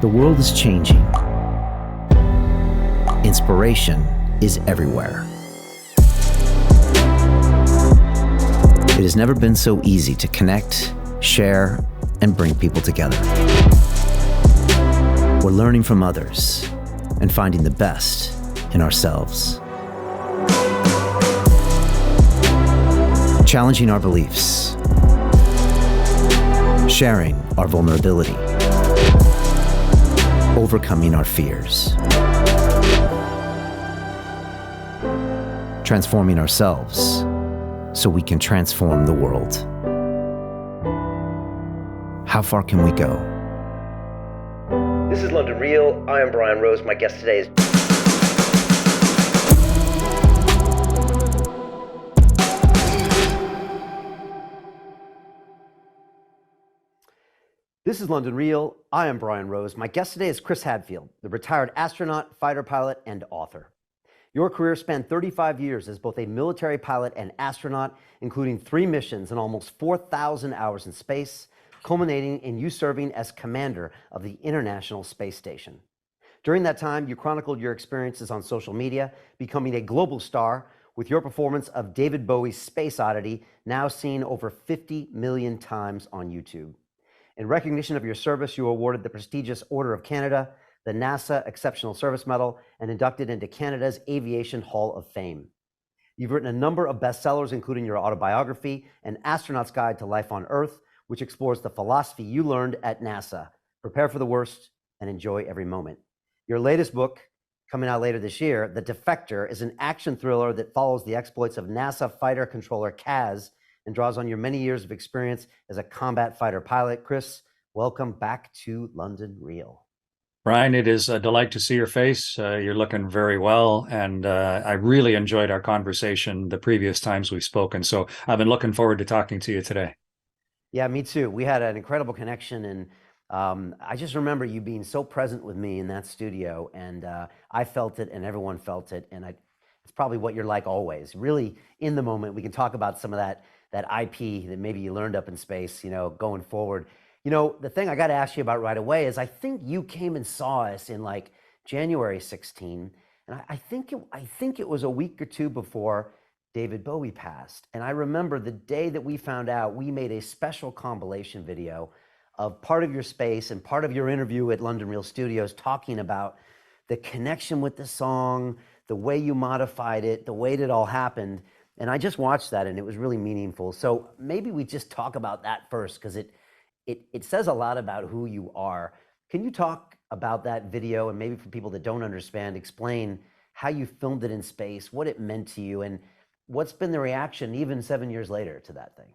The world is changing. Inspiration is everywhere. It has never been so easy to connect, share, and bring people together. We're learning from others and finding the best in ourselves. Challenging our beliefs. Sharing our vulnerability. Overcoming our fears. Transforming ourselves so we can transform the world. How far can we go? This is London Real. I am Brian Rose. My guest today is... This is London Real. I am Brian Rose. My guest today is Chris Hadfield, the retired astronaut, fighter pilot, and author. Your career spanned 35 years as both a military pilot and astronaut, including 3 missions and almost 4,000 hours in space, culminating in you serving as commander of the International Space Station. During that time, you chronicled your experiences on social media, becoming a global star with your performance of David Bowie's Space Oddity, now seen over 50 million times on YouTube. In recognition of your service, you were awarded the prestigious Order of Canada, the NASA Exceptional Service Medal, and inducted into Canada's Aviation Hall of Fame. You've written a number of bestsellers, including your autobiography, An Astronaut's Guide to Life on Earth, which explores the philosophy you learned at NASA. Prepare for the worst and enjoy every moment. Your latest book, coming out later this year, The Defector, is an action thriller that follows the exploits of NASA fighter controller Kaz and draws on your many years of experience as a combat fighter pilot. Chris, welcome back to London Real. Brian, it is a delight to see your face. You're looking very well, and I really enjoyed our conversation the previous times we've spoken. So I've been looking forward to talking to you today. Yeah, me too. We had an incredible connection, and I just remember you being so present with me in that studio, and I felt it, and everyone felt it, and it's probably what you're like always. Really, in the moment, we can talk about some of that IP that maybe you learned up in space, going forward. The thing I got to ask you about right away is I think you came and saw us in like January 16, and I think it was a week or two before David Bowie passed. And I remember the day that we found out, we made a special compilation video of part of your space and part of your interview at London Real Studios talking about the connection with the song, the way you modified it, the way it all happened. And I just watched that and it was really meaningful. So maybe we just talk about that first, because it says a lot about who you are. Can you talk about that video, and maybe for people that don't understand, explain how you filmed it in space, what it meant to you, and what's been the reaction even 7 years later to that thing?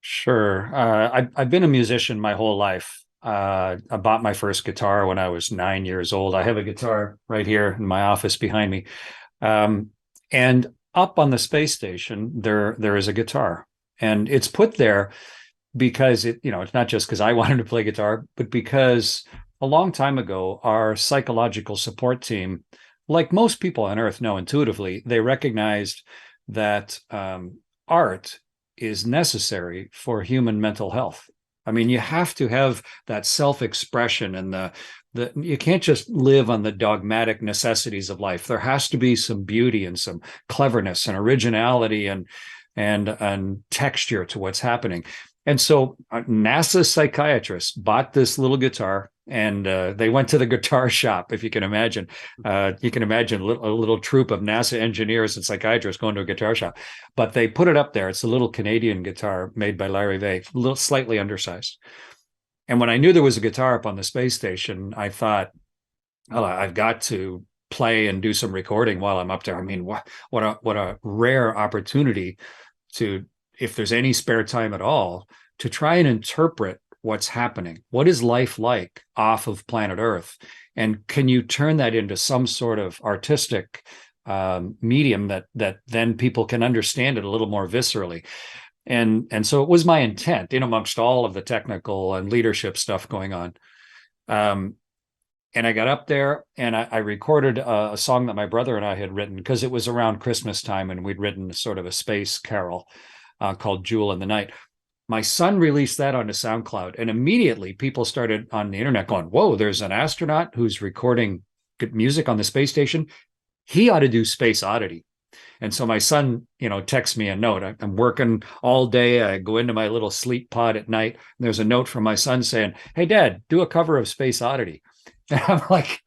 Sure. I've been a musician my whole life. I bought my first guitar when I was 9 years old. I have a guitar right here in my office behind me. And up on the space station, there is a guitar, and it's put there because it's not just because I wanted to play guitar, but because a long time ago, our psychological support team, like most people on Earth know intuitively, they recognized that art is necessary for human mental health. I mean, you have to have that self-expression, and you can't just live on the dogmatic necessities of life. There has to be some beauty and some cleverness and originality and texture to what's happening. And so NASA psychiatrists bought this little guitar, and they went to the guitar shop, if you can imagine. You can imagine a little troop of NASA engineers and psychiatrists going to a guitar shop. But they put it up there. It's a little Canadian guitar made by Larry Vay, a little slightly undersized. And when I knew there was a guitar up on the space station, I thought, well, I've got to play and do some recording while I'm up there. I mean, what a rare opportunity to, if there's any spare time at all, to try and interpret what's happening. What is life like off of planet Earth? And can you turn that into some sort of artistic medium that then people can understand it a little more viscerally? And so it was my intent, in amongst all of the technical and leadership stuff going on. And I got up there and I recorded a song that my brother and I had written, because it was around Christmas time, and we'd written sort of a space carol called Jewel in the Night. my son released that onto SoundCloud, and immediately people started on the internet going, whoa, there's an astronaut who's recording good music on the space station. He ought to do Space Oddity. And so my son, texts me a note. I'm working all day. I go into my little sleep pod at night. And there's a note from my son saying, hey, Dad, do a cover of Space Oddity. And I'm like,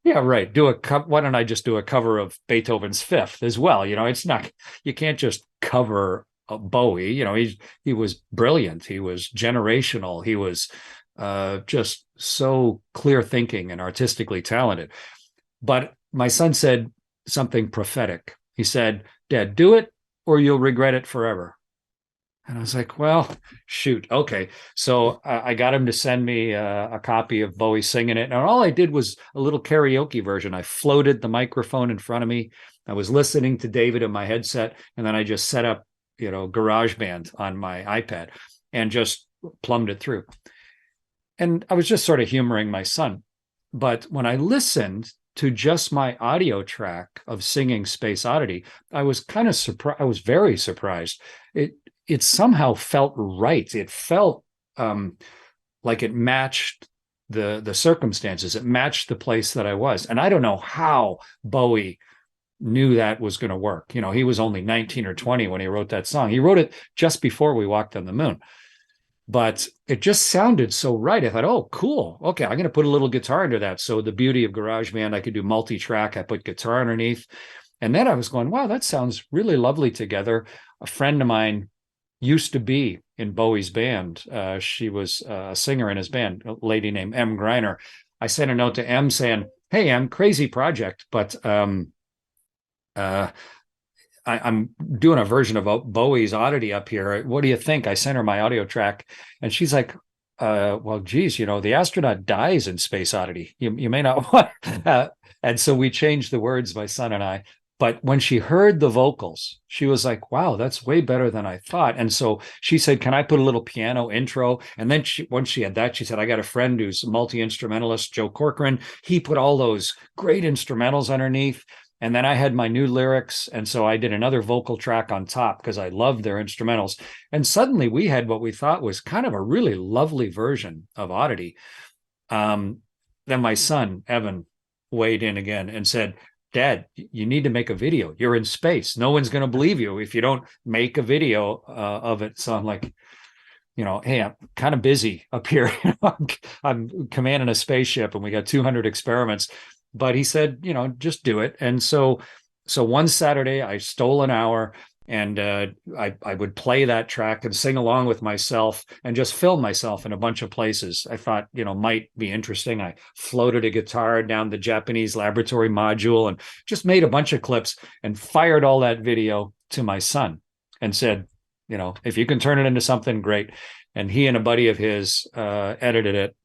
yeah, right. Why don't I just do a cover of Beethoven's Fifth as well? It's not, you can't just cover Bowie. He was brilliant. He was generational. He was just so clear thinking and artistically talented. But my son said something prophetic. He said, Dad, do it or you'll regret it forever. And I was like, well, shoot. Okay. So I got him to send me a copy of Bowie singing it. And all I did was a little karaoke version. I floated the microphone in front of me. I was listening to David in my headset. And then I just set up, GarageBand on my iPad and just plumbed it through. And I was just sort of humoring my son. But when I listened to just my audio track of singing Space Oddity, I was kind of surprised. I was very surprised. It somehow felt right. It felt like it matched the circumstances. It matched the place that I was. And I don't know how Bowie knew that was going to work. He was only 19 or 20 when he wrote that song. He wrote it just before we walked on the moon. But it just sounded so right. I thought, oh, cool. Okay, I'm going to put a little guitar into that. So the beauty of GarageBand, I could do multi-track. I put guitar underneath. And then I was going, wow, that sounds really lovely together. A friend of mine used to be in Bowie's band. She was a singer in his band, a lady named M. Greiner. I sent a note to M saying, hey, M, crazy project, but I'm doing a version of Bowie's Oddity up here. What do you think? I sent her my audio track, and she's like, well, geez, the astronaut dies in Space Oddity. You may not want. And so we changed the words, my son and I. But when she heard the vocals, she was like, wow, that's way better than I thought. And so she said, can I put a little piano intro? And then once she had that, she said, I got a friend who's a multi-instrumentalist, Joe Corcoran. He put all those great instrumentals underneath. And then I had my new lyrics. And so I did another vocal track on top because I loved their instrumentals. And suddenly we had what we thought was kind of a really lovely version of Oddity. Then my son, Evan, weighed in again and said, Dad, you need to make a video. You're in space. No one's going to believe you if you don't make a video of it. So I'm like, hey, I'm kind of busy up here. I'm commanding a spaceship and we got 200 experiments. But he said, just do it. And so one Saturday I stole an hour and I would play that track and sing along with myself and just film myself in a bunch of places I thought, might be interesting. I floated a guitar down the Japanese laboratory module and just made a bunch of clips and fired all that video to my son and said, if you can turn it into something, great. And he and a buddy of his edited it.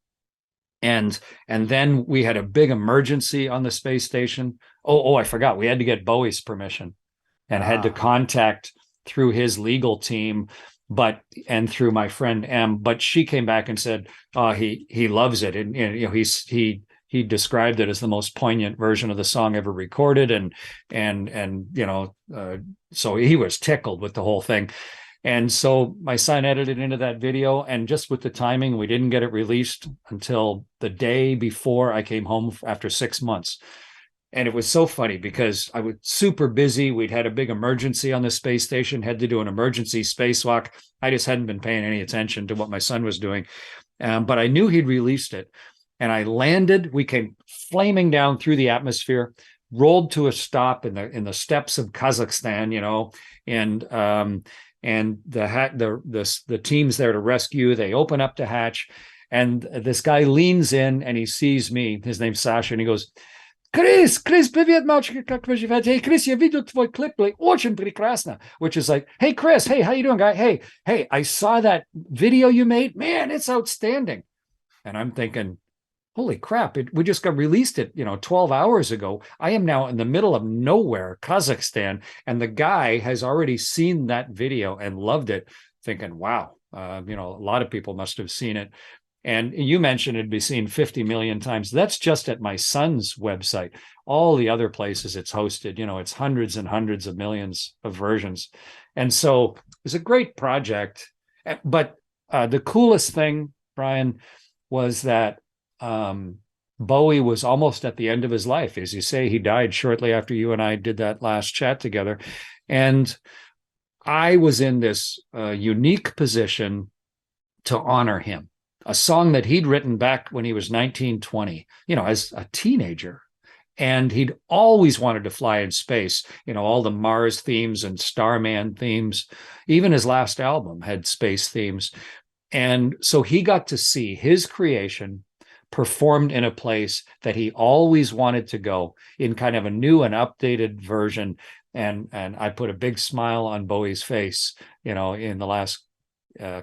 And then we had a big emergency on the space station. Oh, I forgot. We had to get Bowie's permission and had to contact through his legal team, and through my friend M. But she came back and said, he loves it. And he described it as the most poignant version of the song ever recorded. So he was tickled with the whole thing. And so my son edited into that video, and just with the timing, we didn't get it released until the day before I came home after 6 months. And it was so funny because I was super busy. We'd had a big emergency on the space station, had to do an emergency spacewalk. I just hadn't been paying any attention to what my son was doing. But I knew he'd released it. And I landed, we came flaming down through the atmosphere, rolled to a stop in the steppes of Kazakhstan, and the team's there to rescue. They open up the hatch, and this guy leans in and he sees me. His name's Sasha, and he goes, Chris, привет, мальчик, как вы живете? Hey, Chris, я видел твой клип, очень прекрасно. Which is like, hey, Chris, hey, how you doing, guy? Hey, I saw that video you made. Man, it's outstanding. And I'm thinking, holy crap, we just got released it, 12 hours ago. I am now in the middle of nowhere, Kazakhstan, and the guy has already seen that video and loved it, thinking, wow, a lot of people must have seen it. And you mentioned it'd be seen 50 million times. That's just at my son's website. All the other places it's hosted, it's hundreds and hundreds of millions of versions. And so it's a great project. But The coolest thing, Brian, was that Bowie was almost at the end of his life. As you say, he died shortly after you and I did that last chat together. And I was in this unique position to honor him. A song that he'd written back when he was 19, 20, as a teenager. And he'd always wanted to fly in space, all the Mars themes and Starman themes. Even his last album had space themes. And so he got to see his creation performed in a place that he always wanted to go in kind of a new and updated version. And I put a big smile on Bowie's face, in the last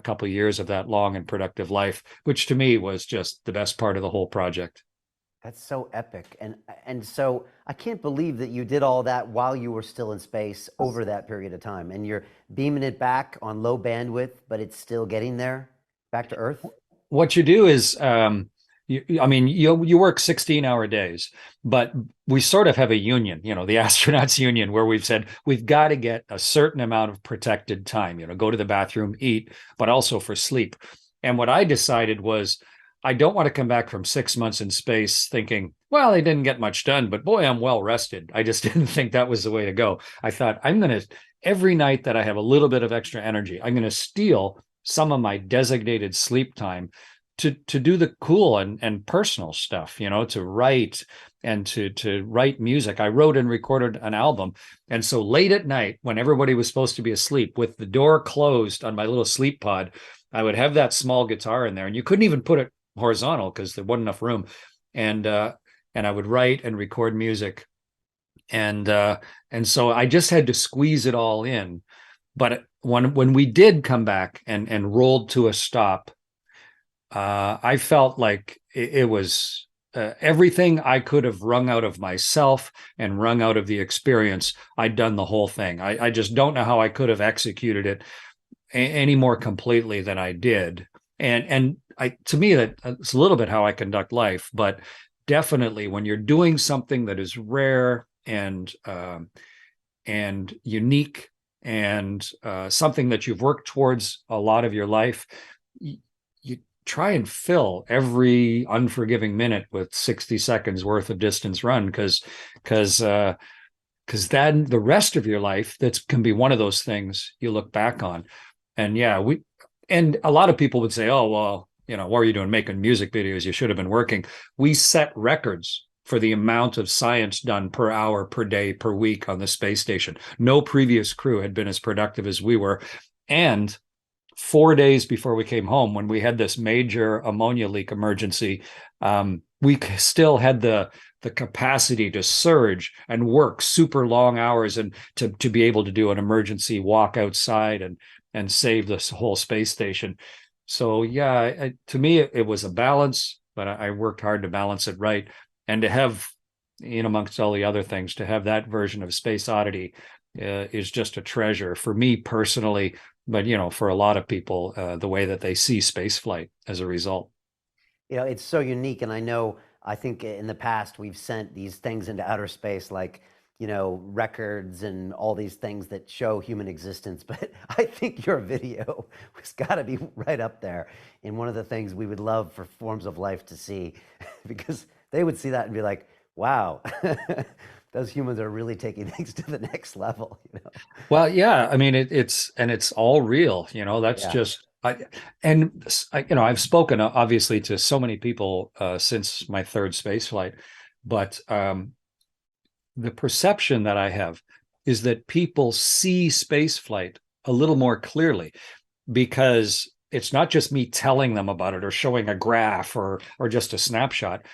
couple of years of that long and productive life, which to me was just the best part of the whole project. That's so epic. And so I can't believe that you did all that while you were still in space over that period of time. And you're beaming it back on low bandwidth, but it's still getting there back to Earth. What you do is you work 16-hour days, but we sort of have a union, the astronauts union, where we've said we've got to get a certain amount of protected time, go to the bathroom, eat, but also for sleep. And what I decided was I don't want to come back from 6 months in space thinking, well, I didn't get much done, but boy, I'm well rested. I just didn't think that was the way to go. I thought every night that I have a little bit of extra energy, I'm going to steal some of my designated sleep time to do the cool and personal stuff, to write and to write music. I wrote and recorded an album. And so late at night, when everybody was supposed to be asleep, with the door closed on my little sleep pod, I would have that small guitar in there, and you couldn't even put it horizontal because there wasn't enough room. And I would write and record music. And so I just had to squeeze it all in. But when we did come back and rolled to a stop, I felt like it was everything I could have wrung out of myself and wrung out of the experience. I'd done the whole thing. I just don't know how I could have executed it any more completely than I did. And to me, it's a little bit how I conduct life, but definitely when you're doing something that is rare and unique and something that you've worked towards a lot of your life, you try and fill every unforgiving minute with 60 seconds worth of distance run, because then the rest of your life, that can be one of those things you look back on. And and a lot of people would say, oh, well, what are you doing making music videos? You should have been working. We set records for the amount of science done per hour, per day, per week on the space station. No previous crew had been as productive as we were. And 4 days before we came home, when we had this major ammonia leak emergency, we still had the capacity to surge and work super long hours and to be able to do an emergency walk outside and save this whole space station. So yeah, to me, it was a balance, but I worked hard to balance it right. And to have, amongst all the other things, to have that version of Space Oddity is just a treasure for me personally, but for a lot of people, the way that they see space flight as a result. It's so unique. And I think in the past we've sent these things into outer space, like, records and all these things that show human existence. But I think your video has got to be right up there in one of the things we would love for forms of life to see, because they would see that and be like, wow, those humans are really taking things to the next level. Well, yeah, I mean, it's all real, that's Yeah. just, I've spoken obviously to so many people since my third space flight, but the perception that I have is that people see space flight a little more clearly, because it's not just me telling them about it or showing a graph or just a snapshot,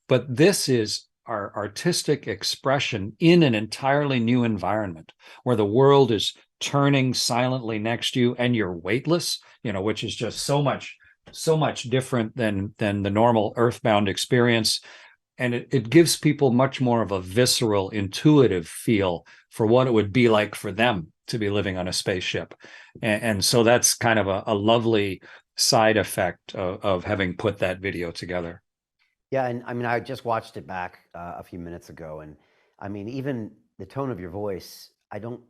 but this is our artistic expression in an entirely new environment where the world is turning silently next to you and you're weightless, which is just so much different than the normal earthbound experience. And it gives people much more of a visceral, intuitive feel for what it would be like for them to be living on a spaceship. And so that's kind of a lovely side effect of having put that video together. Yeah, and I just watched it back a few minutes ago, and even the tone of your voice, I don't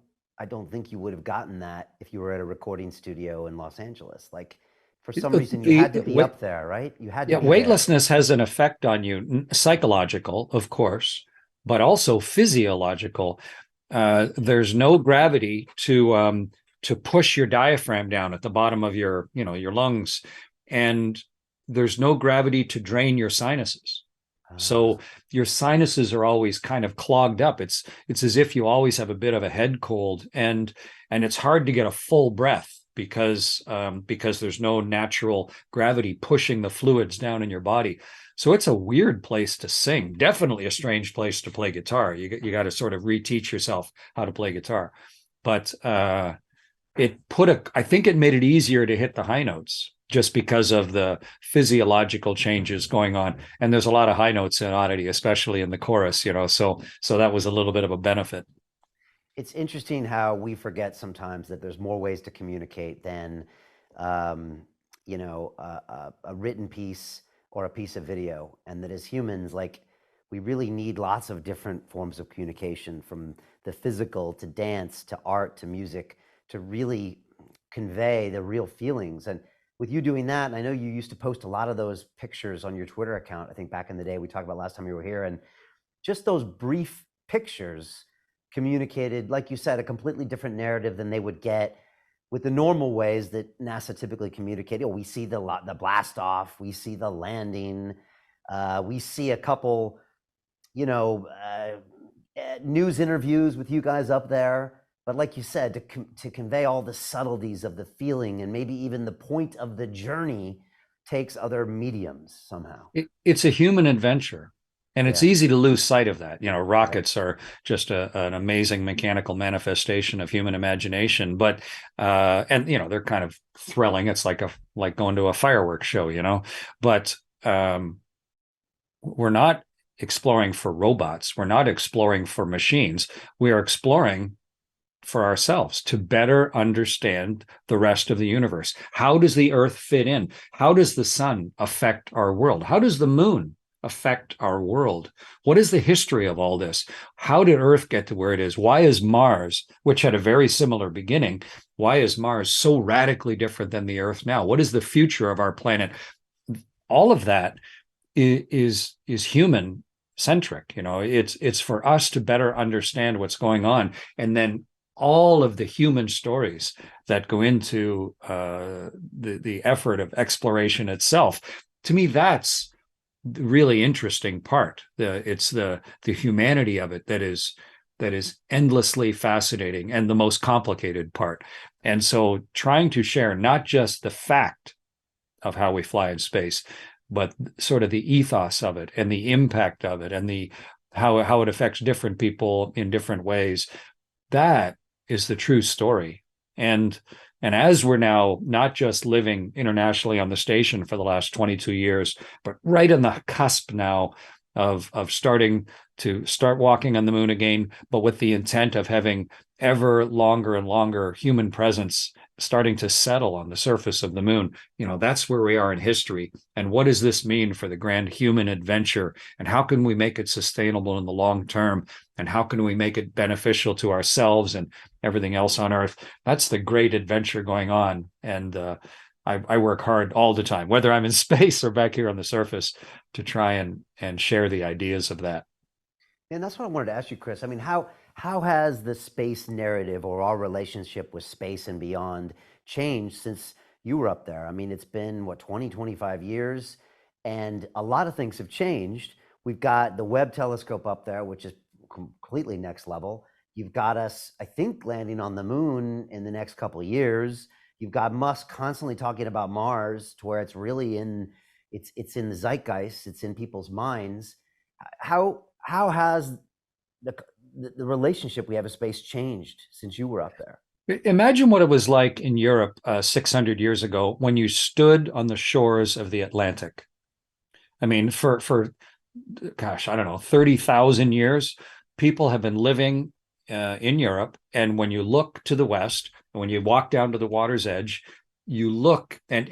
think you would have gotten that if you were at a recording studio in Los Angeles. Like, For some reason, you had to be up there, right? You had to Yeah, be there. weightlessness has an effect on you, psychological, of course, but also physiological. There's no gravity to push your diaphragm down at the bottom of your, your lungs, and there's no gravity to drain your sinuses. So your sinuses are always kind of clogged up. It's as if you always have a bit of a head cold, and it's hard to get a full breath because there's no natural gravity pushing the fluids down in your body. So it's a weird place to sing. Definitely a strange place to play guitar. You got to sort of reteach yourself how to play guitar. But I think it made it easier to hit the high notes just because of the physiological changes going on. And there's a lot of high notes in Oddity, especially in the chorus, so that was a little bit of a benefit. It's interesting how we forget sometimes that there's more ways to communicate than, a written piece or a piece of video. And that as humans, like, we really need lots of different forms of communication, from the physical to dance to art to music, to really convey the real feelings. And with you doing that, and I know you used to post a lot of those pictures on your Twitter account, I think back in the day, we talked about last time you were here, and just those brief pictures communicated, like you said, a completely different narrative than they would get with the normal ways that NASA typically communicate. We see the blast off, we see the landing, we see a couple, news interviews with you guys up there. But like you said, to convey all the subtleties of the feeling and maybe even the point of the journey takes other mediums somehow. It's a human adventure. And it's easy to lose sight of that. Rockets are just an amazing mechanical manifestation of human imagination. But they're kind of thrilling. It's like going to a fireworks show, But we're not exploring for robots. We're not exploring for machines. We are exploring for ourselves to better understand the rest of the universe. How does the Earth fit in? How does the sun affect our world? How does the moon affect our world? What is the history of all this? How did Earth get to where it is? Why is Mars, which had a very similar beginning, why is Mars so radically different than the Earth now? What is the future of our planet? All of that is human centric. It's for us to better understand what's going on, and then all of the human stories that go into the effort of exploration itself. To me, that's the really interesting part. It's the humanity of it that is endlessly fascinating and the most complicated part. And so trying to share not just the fact of how we fly in space, but sort of the ethos of it and the impact of it and how it affects different people in different ways. That is the true story. And as we're now not just living internationally on the station for the last 22 years, but right on the cusp now of starting walking on the moon again, but with the intent of having ever longer and longer human presence starting to settle on the surface of the moon. That's where we are in history. And what does this mean for the grand human adventure? And how can we make it sustainable in the long term? And how can we make it beneficial to ourselves and everything else on Earth? That's the great adventure going on. And I work hard all the time, whether I'm in space or back here on the surface, to try and share the ideas of that. And that's what I wanted to ask you, Chris. I mean, how has the space narrative or our relationship with space and beyond changed since you were up there? I mean, it's been, 20, 25 years, and a lot of things have changed. We've got the Webb telescope up there, which is completely next level. You've got us, I think, landing on the moon in the next couple of years. You've got Musk constantly talking about Mars, to where it's really it's in the zeitgeist, it's in people's minds. How has the relationship we have with space changed since you were up there? Imagine what it was like in Europe 600 years ago when you stood on the shores of the Atlantic. I mean, for gosh, I don't know, 30,000 years, people have been living in Europe. And when you look to the west, and when you walk down to the water's edge, you look and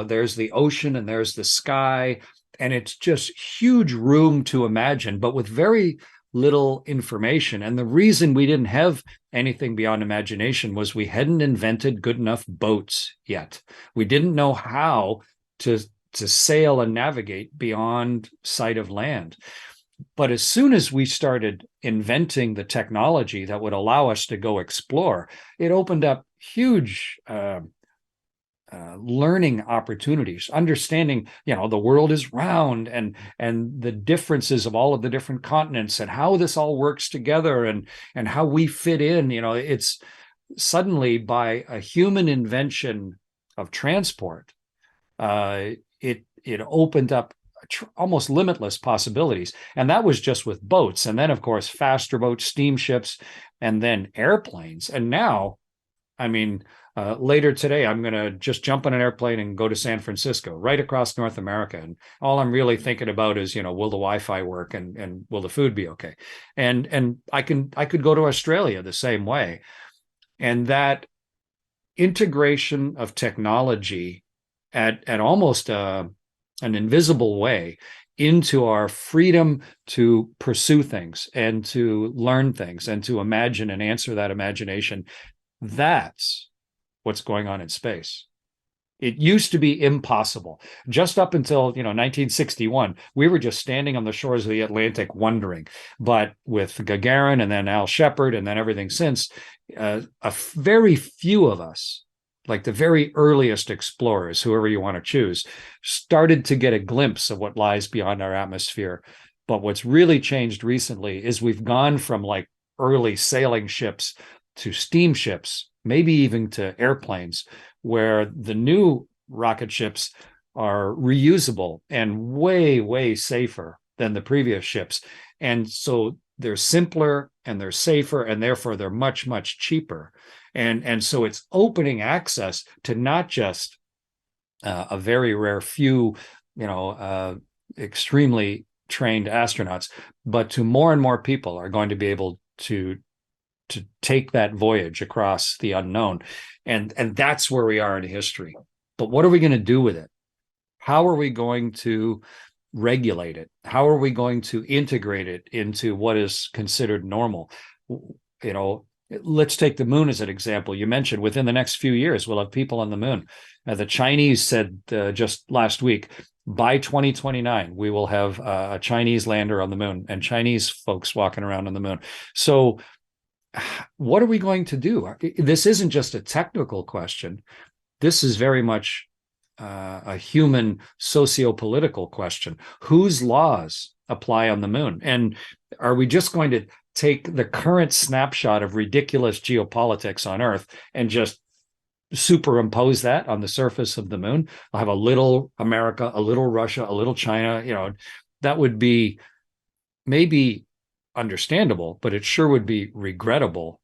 there's the ocean and there's the sky, and it's just huge room to imagine, but with very little information. And the reason we didn't have anything beyond imagination was we hadn't invented good enough boats yet. We didn't know how to sail and navigate beyond sight of land. But as soon as we started inventing the technology that would allow us to go explore, it opened up huge learning opportunities, understanding, the world is round, and the differences of all of the different continents, and how this all works together, and how we fit in. It's suddenly, by a human invention of transport, it opened up almost limitless possibilities. And that was just with boats. And then, of course, faster boats, steamships, and then airplanes. And now, later today, I'm going to just jump on an airplane and go to San Francisco, right across North America. And all I'm really thinking about is, will the Wi-Fi work, and will the food be okay? And I could go to Australia the same way. And that integration of technology at almost an invisible way into our freedom to pursue things and to learn things and to imagine and answer that imagination, that's what's going on in space. It used to be impossible. Just up until 1961, we were just standing on the shores of the Atlantic wondering. But with Gagarin and then Al Shepard and then everything since, a very few of us, like the very earliest explorers, whoever you want to choose, started to get a glimpse of what lies beyond our atmosphere. But what's really changed recently is we've gone from like early sailing ships to steamships, maybe even to airplanes, where the new rocket ships are reusable and way, way safer than the previous ships. And so they're simpler and they're safer, and therefore they're much, much cheaper. And so it's opening access to not just a very rare few, extremely trained astronauts, but to more and more people are going to be able to take that voyage across the unknown. And that's where we are in history. But what are we going to do with it? How are we going to regulate it? How are we going to integrate it into what is considered normal? Let's take the moon as an example. You mentioned within the next few years, we'll have people on the moon. The Chinese said just last week, by 2029, we will have a Chinese lander on the moon and Chinese folks walking around on the moon. So what are we going to do? This isn't just a technical question. This is very much a human socio-political question. Whose laws apply on the moon? And are we just going to take the current snapshot of ridiculous geopolitics on Earth and just superimpose that on the surface of the moon? I'll have a little America, a little Russia, a little China. That would be maybe understandable, but it sure would be regrettable.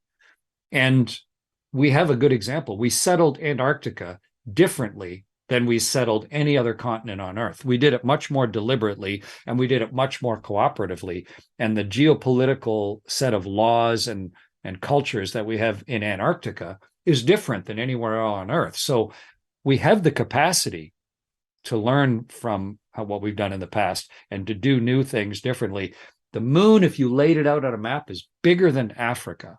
And we have a good example. We settled Antarctica differently than we settled any other continent on Earth. We did it much more deliberately, and we did it much more cooperatively. And the geopolitical set of laws and cultures that we have in Antarctica is different than anywhere else on Earth. So we have the capacity to learn from what we've done in the past and to do new things differently. The moon, if you laid it out on a map, is bigger than Africa,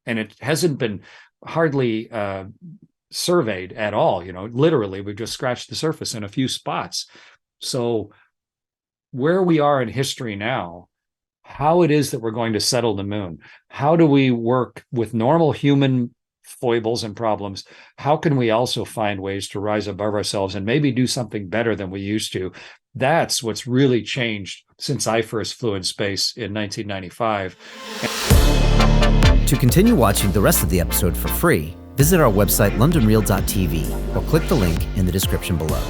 and it hasn't been hardly surveyed at all. Literally, we've just scratched the surface in a few spots. So where we are in history now, how it is that we're going to settle the moon, how do we work with normal human foibles and problems? How can we also find ways to rise above ourselves and maybe do something better than we used to? That's what's really changed since I first flew in space in 1995. To continue watching the rest of the episode for free, visit our website londonreal.tv or click the link in the description below.